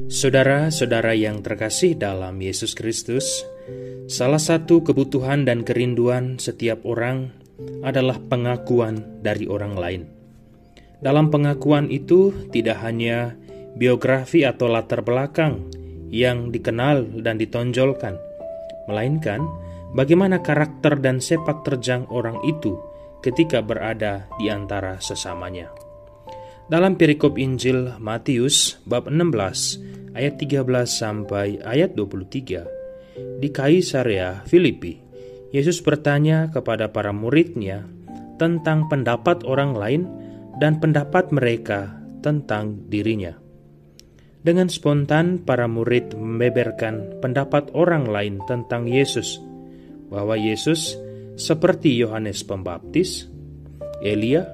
Saudara-saudara yang terkasih dalam Yesus Kristus, salah satu kebutuhan dan kerinduan setiap orang adalah pengakuan dari orang lain. Dalam pengakuan itu tidak hanya biografi atau latar belakang yang dikenal dan ditonjolkan, melainkan bagaimana karakter dan sepak terjang orang itu ketika berada di antara sesamanya. Dalam perikop Injil Matius bab 16 ayat 13 sampai ayat 23, di Kaisarea Filipi, Yesus bertanya kepada para muridnya tentang pendapat orang lain dan pendapat mereka tentang dirinya. Dengan spontan para murid membeberkan pendapat orang lain tentang Yesus, bahwa Yesus seperti Yohanes Pembaptis, Elia,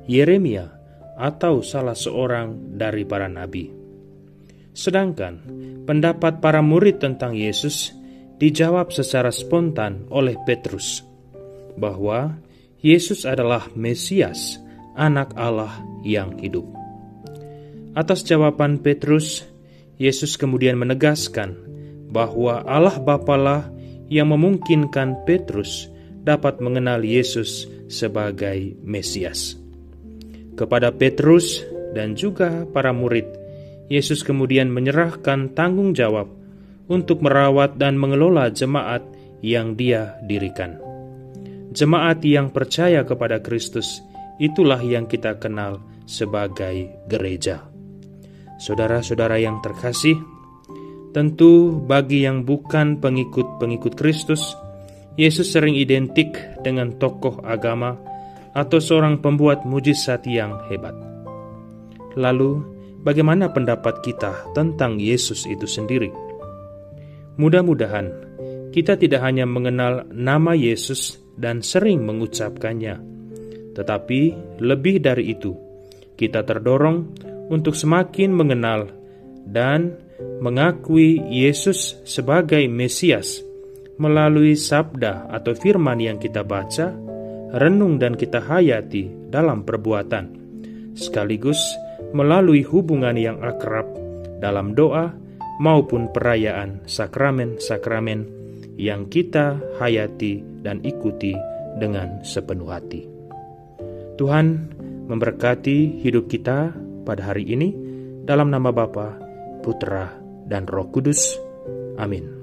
Yeremia, atau salah seorang dari para nabi. Sedangkan pendapat para murid tentang Yesus dijawab secara spontan oleh Petrus, bahwa Yesus adalah Mesias, Anak Allah yang hidup. Atas jawaban Petrus, Yesus kemudian menegaskan bahwa Allah Bapalah yang memungkinkan Petrus dapat mengenal Yesus sebagai Mesias. Kepada Petrus dan juga para murid, Yesus kemudian menyerahkan tanggung jawab untuk merawat dan mengelola jemaat yang Dia dirikan. Jemaat yang percaya kepada Kristus, itulah yang kita kenal sebagai gereja. Saudara-saudara yang terkasih, tentu bagi yang bukan pengikut-pengikut Kristus, Yesus sering identik dengan tokoh agama atau seorang pembuat mujizat yang hebat. Lalu, bagaimana pendapat kita tentang Yesus itu sendiri? Mudah-mudahan kita tidak hanya mengenal nama Yesus dan sering mengucapkannya, tetapi lebih dari itu, kita terdorong untuk semakin mengenal dan mengakui Yesus sebagai Mesias melalui sabda atau firman yang kita baca, renung dan kita hayati dalam perbuatan, sekaligus melalui hubungan yang akrab dalam doa maupun perayaan sakramen-sakramen yang kita hayati dan ikuti dengan sepenuh hati. Tuhan memberkati hidup kita pada hari ini, dalam nama Bapa, Putra, dan Roh Kudus. Amin.